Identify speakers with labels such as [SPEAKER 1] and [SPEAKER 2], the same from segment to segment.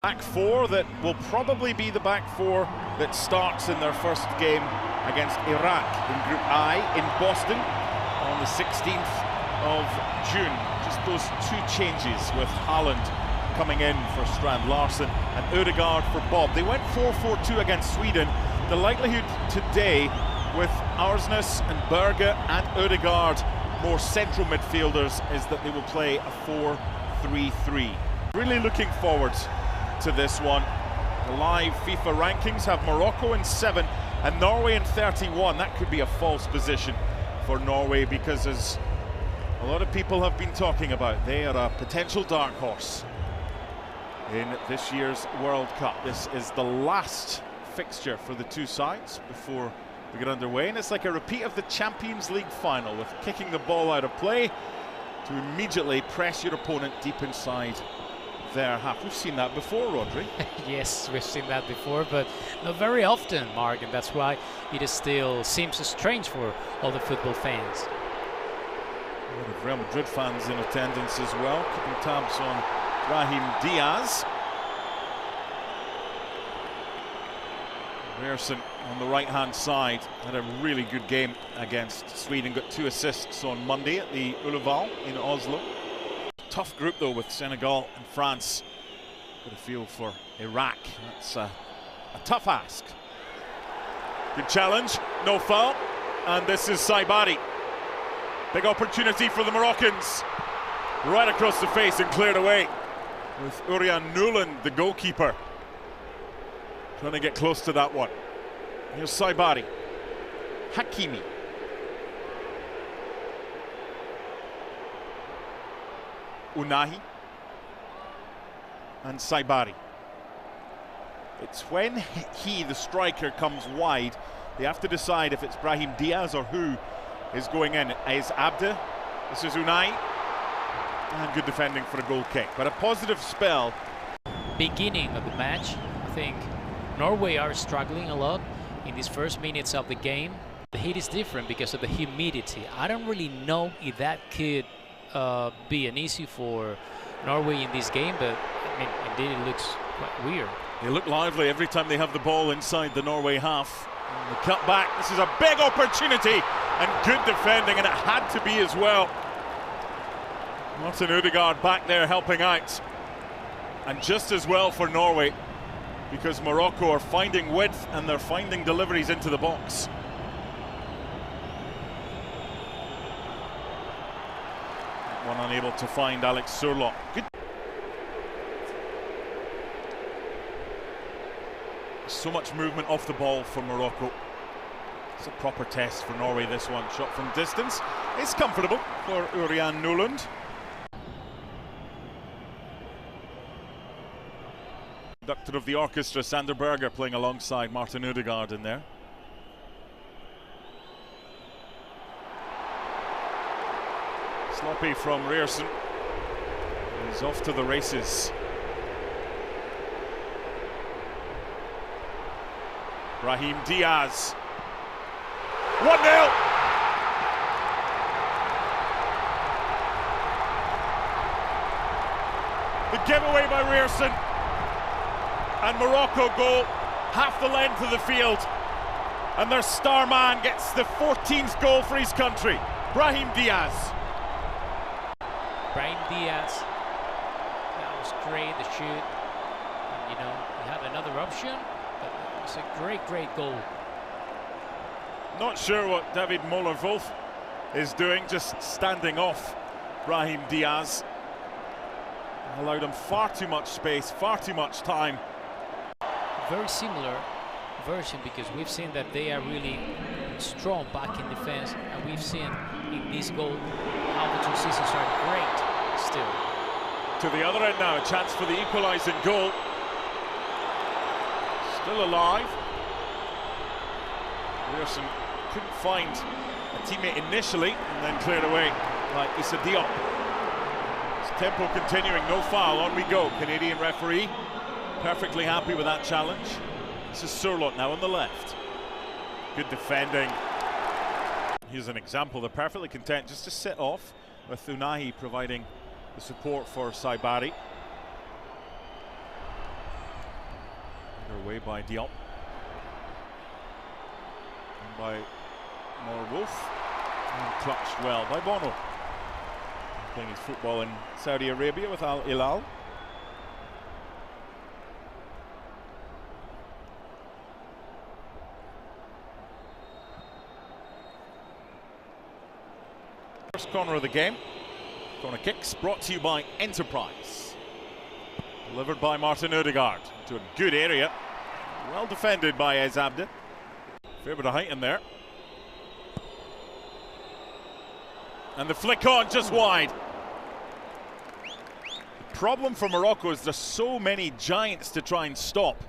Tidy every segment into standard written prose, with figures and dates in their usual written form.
[SPEAKER 1] Back four that will probably be the back four that starts in their first game against Iraq in Group I in Boston on the 16th of June. Just those two changes with Haaland coming in for Strand Larsen and Ødegaard for Bob. They went 4-4-2 against Sweden. The likelihood today with Arsnes and Berge and Ødegaard, more central midfielders, is that they will play a 4-3-3. Really looking forward to this one. The live FIFA rankings have Morocco in 7 and Norway in 31. That could be a false position for Norway because, as a lot of people have been talking about, they are a potential dark horse in this year's World Cup. This is the last fixture for the two sides before we get underway, and it's like a repeat of the Champions League final, with kicking the ball out of play to immediately press your opponent deep inside their half. We've seen that before, Rodri.
[SPEAKER 2] Yes, we've seen that before, but not very often, Mark, and that's why it is still seems so strange for all the football fans.
[SPEAKER 1] A lot of Real Madrid fans in attendance as well, keeping tabs on Brahim Diaz. Ryerson on the right-hand side had a really good game against Sweden, got 2 assists on Monday at the Ulleval in Oslo. Tough group though, with Senegal and France. Got a feel for Iraq. That's a tough ask. Good challenge, no foul, and this is Saibari. Big opportunity for the Moroccans. Right across the face and cleared away, with Urian Nuland, the goalkeeper, trying to get close to that one. Here's Saibari. Hakimi. Unahi and Saibari. It's when he, the striker, comes wide, they have to decide if it's Brahim Diaz or who is going in. Is Abde? This is Unai. And good defending for a goal kick, but a positive spell.
[SPEAKER 2] Beginning of the match, I think Norway are struggling a lot in these first minutes of the game. The heat is different because of the humidity. I don't really know if that could be an issue for Norway in this game, but I mean, indeed it looks quite weird.
[SPEAKER 1] They look lively every time they have the ball inside the Norway half. And the cut back, this is a big opportunity and good defending, and it had to be as well. Martin Ødegaard back there helping out, and just as well for Norway, because Morocco are finding width and they're finding deliveries into the box. One unable to find Alex Surlot. Good. So much movement off the ball from Morocco. It's a proper test for Norway, this one. Shot from distance. It's comfortable for Urian Nuland. Conductor of the orchestra, Sander Berger, playing alongside Martin Ødegaard in there. Sloppy from Ryerson. He's off to the races. Brahim Diaz. 1-0! The giveaway by Ryerson. And Morocco go half the length of the field. And their star man gets the 14th goal for his country. Brahim Diaz.
[SPEAKER 2] Brahim Diaz, that was great, the shoot. And, you know, he had another option, but it was a great goal.
[SPEAKER 1] Not sure what David Moller-Wolf is doing, just standing off Brahim Diaz. Allowed him far too much space, far too much time.
[SPEAKER 2] Very similar version, because we've seen that they are really strong back in defense, and we've seen in this goal how the transitions are great still.
[SPEAKER 1] To the other end now, a chance for the equalising goal. Still alive. Ryerson couldn't find a teammate initially and then cleared away by Issa Diop. It's tempo continuing, no foul, on we go. Canadian referee perfectly happy with that challenge. This is Surlot now on the left. Good defending. Here's an example, they're perfectly content just to sit off, with Unahi providing the support for Saibari. away by Diop. And by Wolf. And clutched well by Bono. Playing his football in Saudi Arabia with Al Hilal. First corner of the game. Corner kicks brought to you by Enterprise. Delivered by Martin Odegaard into a good area. Well defended by Ez Abde. Fair bit of height in there. And the flick on just wide. The problem for Morocco is there's so many giants to try and stop.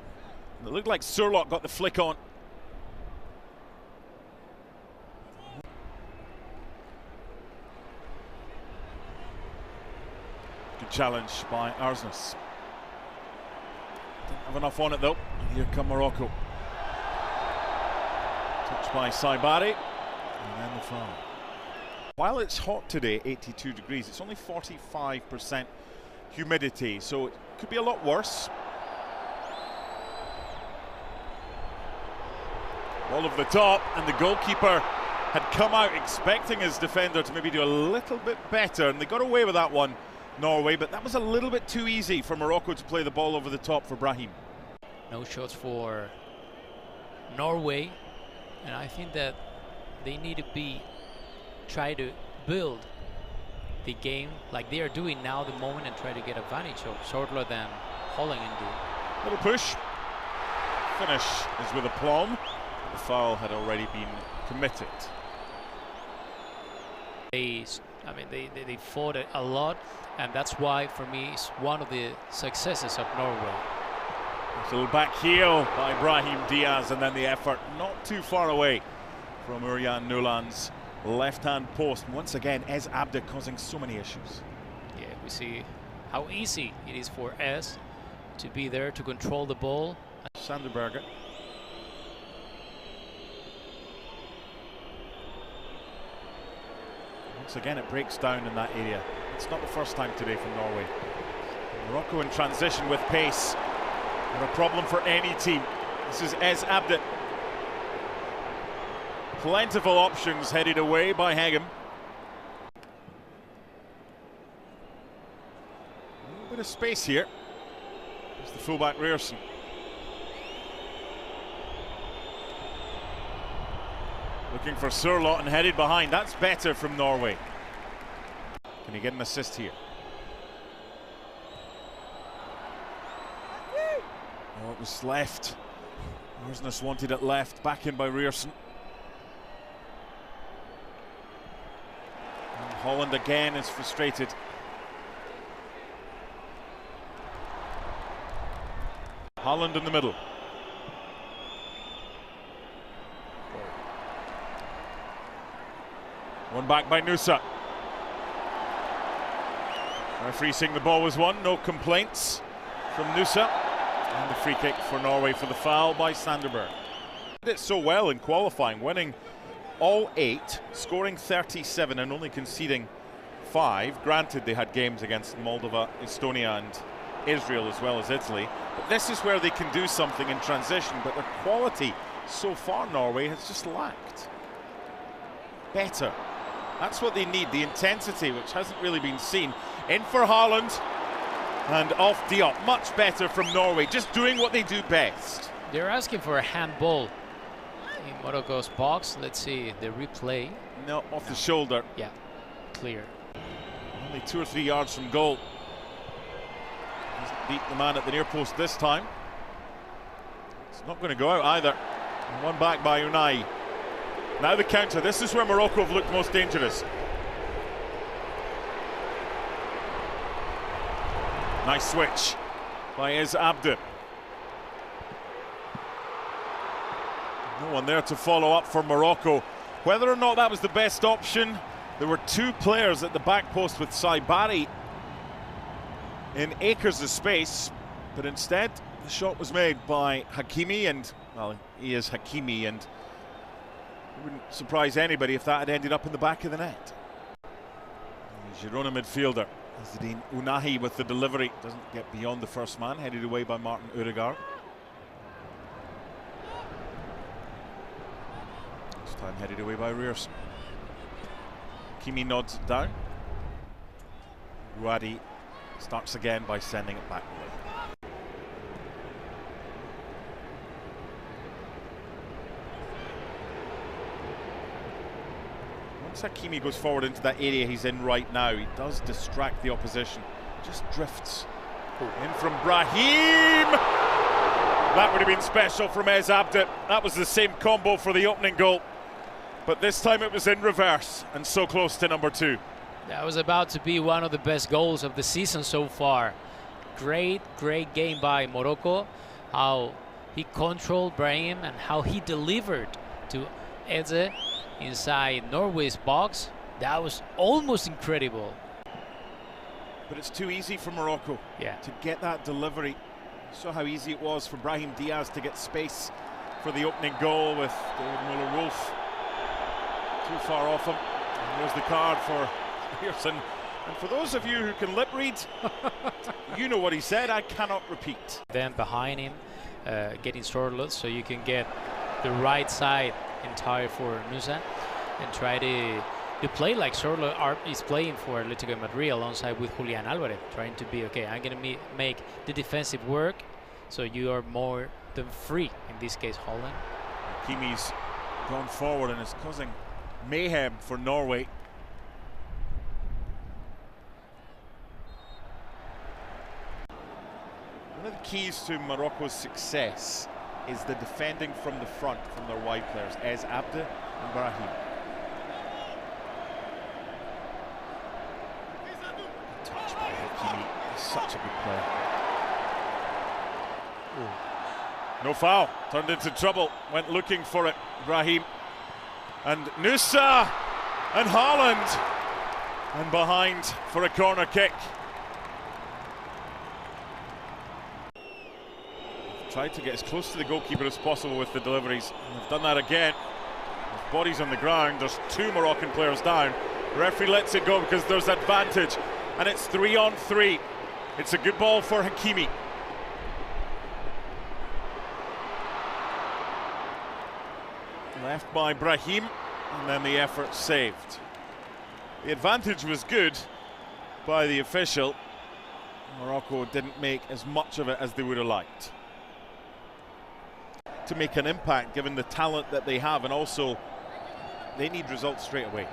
[SPEAKER 1] It looked like Surlock got the flick on. Good challenge by Arsnes. Didn't have enough on it though. Here come Morocco. Touched by Saibari. And then the foul. While it's hot today, 82 degrees, it's only 45% humidity, so it could be a lot worse. Ball over the top, and the goalkeeper had come out expecting his defender to maybe do a little bit better, and they got away with that one, Norway, but that was a little bit too easy for Morocco to play the ball over the top for Brahim.
[SPEAKER 2] No shots for Norway, and I think that they need to try to build the game like they are doing now the moment and try to get advantage of shorter than Holland and do.
[SPEAKER 1] Little push. Finish is with aplomb. The foul had already been committed.
[SPEAKER 2] They fought it a lot, and that's why for me it's one of the successes of Norway.
[SPEAKER 1] A little back heel by Brahim Diaz, and then the effort not too far away from Urian Nuland's left-hand post. And once again, Ez Abde causing so many issues.
[SPEAKER 2] Yeah, we see how easy it is for Ez to be there to control the ball.
[SPEAKER 1] Sanderberger. Once again, it breaks down in that area. It's not the first time today from Norway. Morocco in transition with pace. Not a problem for any team. This is Ez Abde. Plentiful options headed away by Hegem. A little bit of space here. There's the fullback Ryerson. Looking for Surlot and headed behind. That's better from Norway. Can he get an assist here? Oh, it was left. Arsnes wanted it left. Back in by Ryerson. And Holland again is frustrated. Holland in the middle. One back by Nusa. Referee saying the ball was won, no complaints from Nusa. And the free kick for Norway for the foul by Sanderberg. Did it so well in qualifying, winning all 8, scoring 37 and only conceding 5. Granted, they had games against Moldova, Estonia and Israel as well as Italy. But this is where they can do something in transition, but their quality so far, Norway, has just lacked. Better. That's what they need, the intensity, which hasn't really been seen. In for Haaland and off Diop. Much better from Norway, just doing what they do best.
[SPEAKER 2] They're asking for a handball in Morocco's box. Let's see the replay.
[SPEAKER 1] No, off the shoulder.
[SPEAKER 2] Yeah, clear.
[SPEAKER 1] Only 2 or 3 yards from goal. Doesn't beat the man at the near post this time. It's not going to go out either. And one back by Unai. Now the counter. This is where Morocco have looked most dangerous. Nice switch by Ez Abde. No one there to follow up for Morocco. Whether or not that was the best option, there were 2 players at the back post with Saibari in acres of space, but instead the shot was made by Hakimi, and well, he is Hakimi, and it wouldn't surprise anybody if that had ended up in the back of the net. The Girona midfielder Azzedine Ounahi with the delivery, doesn't get beyond the first man, headed away by Martin Odegaard. time headed away by Rierson. Kimi nods it down. Ruadi starts again by sending it back away. Once Hakimi goes forward into that area he's in right now, he does distract the opposition. Just drifts in from Brahim. That would have been special from Ez Abde. That was the same combo for the opening goal, but this time it was in reverse and so close to number 2.
[SPEAKER 2] That was about to be one of the best goals of the season so far. Great game by Morocco. How he controlled Brahim and how he delivered to Eze inside Norway's box. That was almost incredible.
[SPEAKER 1] But it's too easy for Morocco to get that delivery. You saw how easy it was for Brahim Diaz to get space for the opening goal with David Muller-Wolf too far off him. And there's the card for Pearson. And for those of you who can lip read, you know what he said, I cannot repeat.
[SPEAKER 2] Then behind him, getting Sorloth, so you can get the right side entire for Nusa and try to play like Sorloth is playing for Atletico Madrid alongside with Julian Alvarez, trying to be, okay, I'm going to make the defensive work, so you are more than free, in this case Holland.
[SPEAKER 1] Kimi's gone forward and is causing mayhem for Norway. One of the keys to Morocco's success is the defending from the front from their wide players, Ez Abde and Brahim. Touch by Hakimi, he's such a good player. Ooh. No foul, turned into trouble, went looking for it, Brahim. And Nusa and Haaland, and behind for a corner kick. Tried to get as close to the goalkeeper as possible with the deliveries, and they've done that again. With bodies on the ground, there's 2 Moroccan players down. The referee lets it go because there's advantage, and it's 3-on-3. It's a good ball for Hakimi. Left by Brahim, and then the effort saved. The advantage was good by the official. Morocco didn't make as much of it as they would have liked. To make an impact given the talent that they have, and also they need results straight away.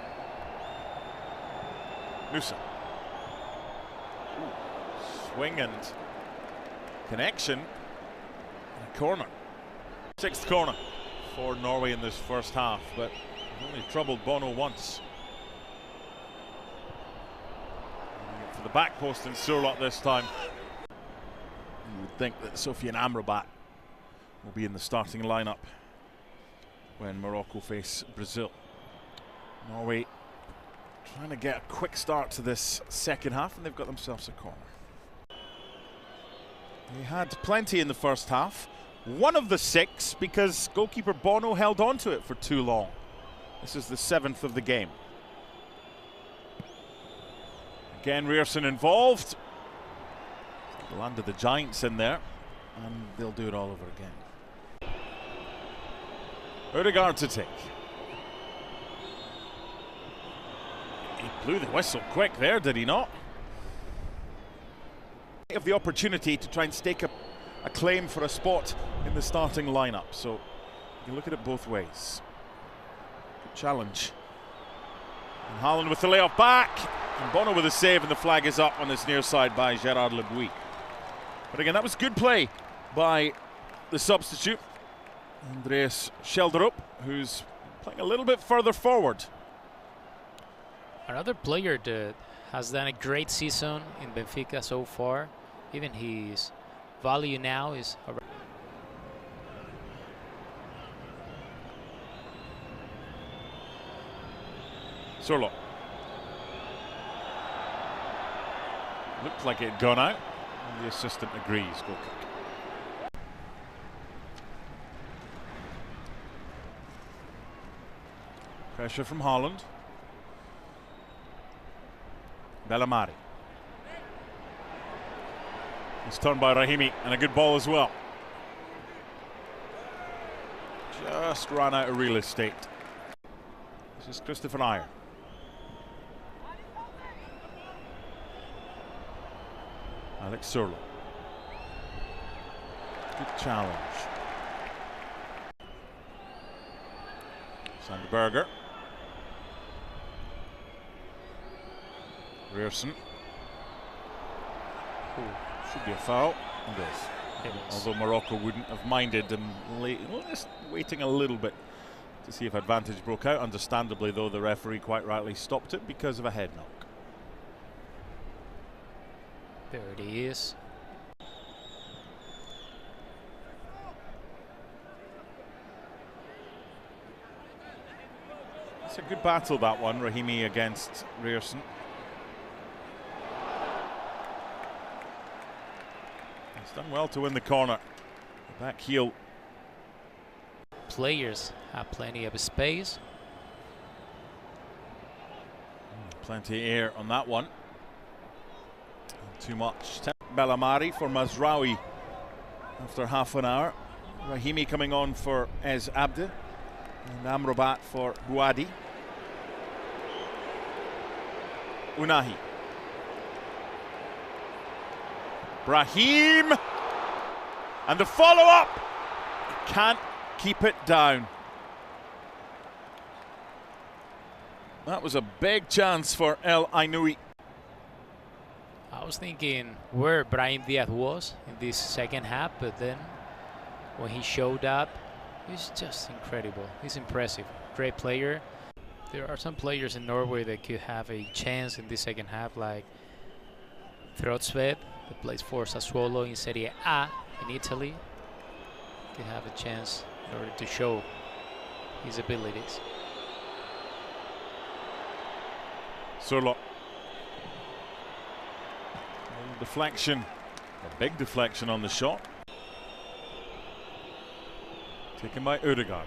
[SPEAKER 1] Nusa. Swing and connection. And a corner. 6th corner for Norway in this first half, but only troubled Bono once. For the back post and Sorloth this time. You would think that Sofiane Amrabat will be in the starting lineup when Morocco face Brazil. Norway trying to get a quick start to this second half, and they've got themselves a corner. They had plenty in the first half. One of the 6 because goalkeeper Bono held on to it for too long. This is the 7th of the game. Again, Rierson involved. Landed the Giants in there, and they'll do it all over again. Odegaard to take. He blew the whistle quick there, did he not? Of the opportunity to try and stake a claim for a spot in the starting lineup, so you can look at it both ways. Good challenge. And Haaland with the layoff back, and Bono with a save, and the flag is up on this near side by Gerard Le Bouy. But again, that was good play by the substitute, Andreas Schelderup, who's playing a little bit further forward.
[SPEAKER 2] Another player that has done a great season in Benfica so far. Even his value now is around.
[SPEAKER 1] Sorloth. Looked like it had gone out. And the assistant agrees. Goal kick. Pressure from Haaland. Bellamari. It's turned by Rahimi, and a good ball as well. Just ran out of real estate. This is Christopher Ayer. Alex Surlo. Good challenge. Sandberger. Rearson. Should be a foul. It is. Although Morocco wouldn't have minded them just waiting a little bit to see if advantage broke out. Understandably, though, the referee quite rightly stopped it because of a head knock.
[SPEAKER 2] There it is.
[SPEAKER 1] It's a good battle, that one, Rahimi against Rearson. He's done well to win the corner. The back heel.
[SPEAKER 2] Players have plenty of space.
[SPEAKER 1] Plenty of air on that one. Not too much. Bellamari for Mazraoui after half an hour. Rahimi coming on for Ez Abde. And Amrabat for Bouadi. Unahi. Brahim. And the follow-up. Can't keep it down. That was a big chance for El Ainoui.
[SPEAKER 2] I was thinking where Brahim Diaz was in this second half, but then when he showed up, he's just incredible. He's impressive. Great player. There are some players in Norway that could have a chance in this second half, like Trotsved, that plays for Sassuolo in Serie A in Italy. Could have a chance in order to show his abilities.
[SPEAKER 1] Surlo. Deflection. A big deflection on the shot. Taken by Ødegaard.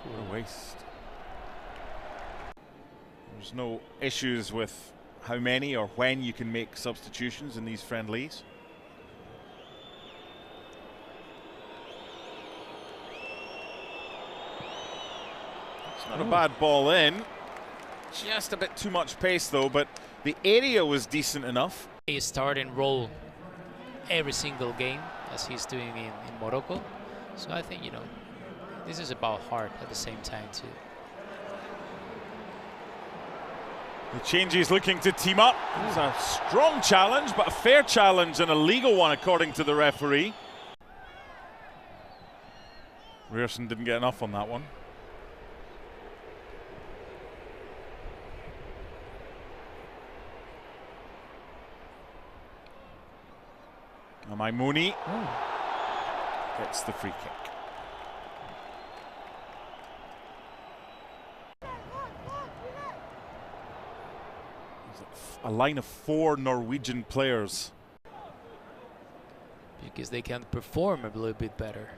[SPEAKER 1] What a waste. There's no issues with how many or when you can make substitutions in these friendlies. It's not a bad ball in. Just a bit too much pace though, but the area was decent enough.
[SPEAKER 2] He start and roll every single game as he's doing in Morocco. So I think, you know, this is about heart at the same time too.
[SPEAKER 1] The changes looking to team up. It's a strong challenge, but a fair challenge and a legal one according to the referee. Rearson didn't get enough on that one. Maimouni gets the free kick. A line of 4 Norwegian players.
[SPEAKER 2] Because they can perform a little bit better.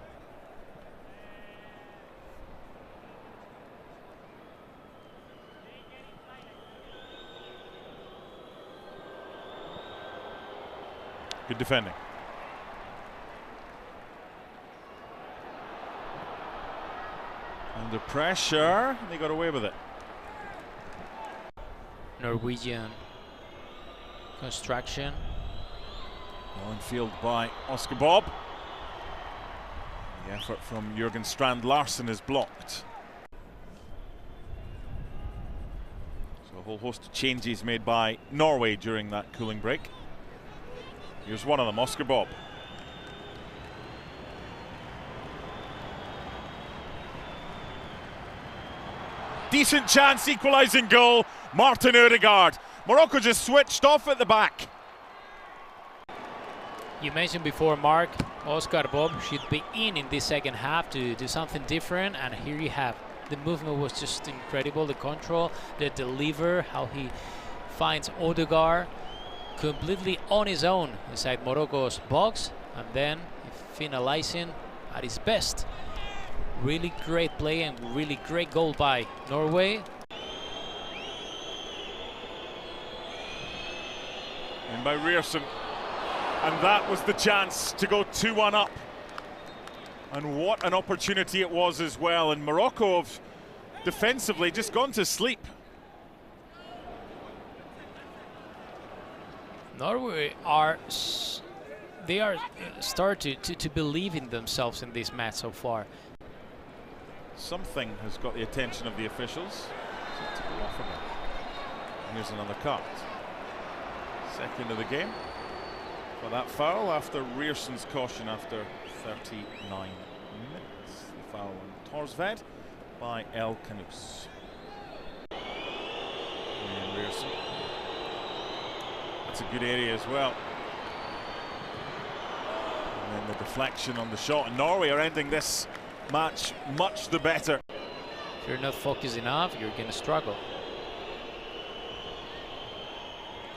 [SPEAKER 1] Good defending. Under pressure, they got away with it.
[SPEAKER 2] Norwegian construction.
[SPEAKER 1] On field by Oscar Bob. The effort from Jürgen Strand Larsen is blocked. So a whole host of changes made by Norway during that cooling break. Here's one of them, Oscar Bob. Decent chance, equalising goal, Martin Ødegaard. Morocco just switched off at the back.
[SPEAKER 2] You mentioned before, Mark, Oscar Bob should be in this second half to do something different, and here you have. The movement was just incredible, the control, the deliver, how he finds Ødegaard completely on his own inside Morocco's box, and then finalizing at his best. Really great play and really great goal by Norway.
[SPEAKER 1] And by Rearson. And that was the chance to go 2-1 up. And what an opportunity it was as well. And Morocco have defensively just gone to sleep.
[SPEAKER 2] Norway they are starting to believe in themselves in this match so far.
[SPEAKER 1] Something has got the attention of the officials. Here's another cut. Second of the game for that foul after Rierson's caution after 39 minutes. The foul on Torsved by El Canus. And Rierson. That's a good area as well. And then the deflection on the shot. And Norway are ending this match much the better.
[SPEAKER 2] If you're not focused enough, you're going to struggle.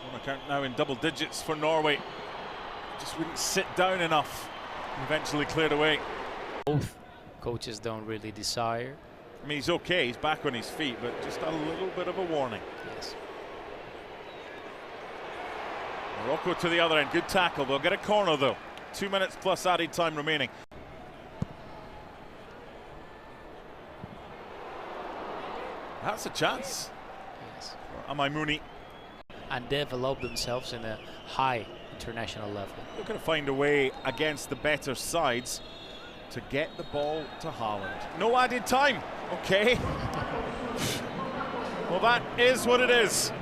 [SPEAKER 1] Corner count now in double digits for Norway. Just wouldn't sit down enough. Eventually cleared away.
[SPEAKER 2] Both coaches don't really desire.
[SPEAKER 1] I mean, he's okay, he's back on his feet, but just a little bit of a warning.
[SPEAKER 2] Yes.
[SPEAKER 1] Morocco to the other end, good tackle. They'll get a corner though. 2 minutes plus added time remaining. That's a chance.
[SPEAKER 2] Yes.
[SPEAKER 1] For Amaimouni.
[SPEAKER 2] And develop themselves in a high international level.
[SPEAKER 1] They're going to find a way against the better sides to get the ball to Haaland. No added time. Okay. Well, that is what it is.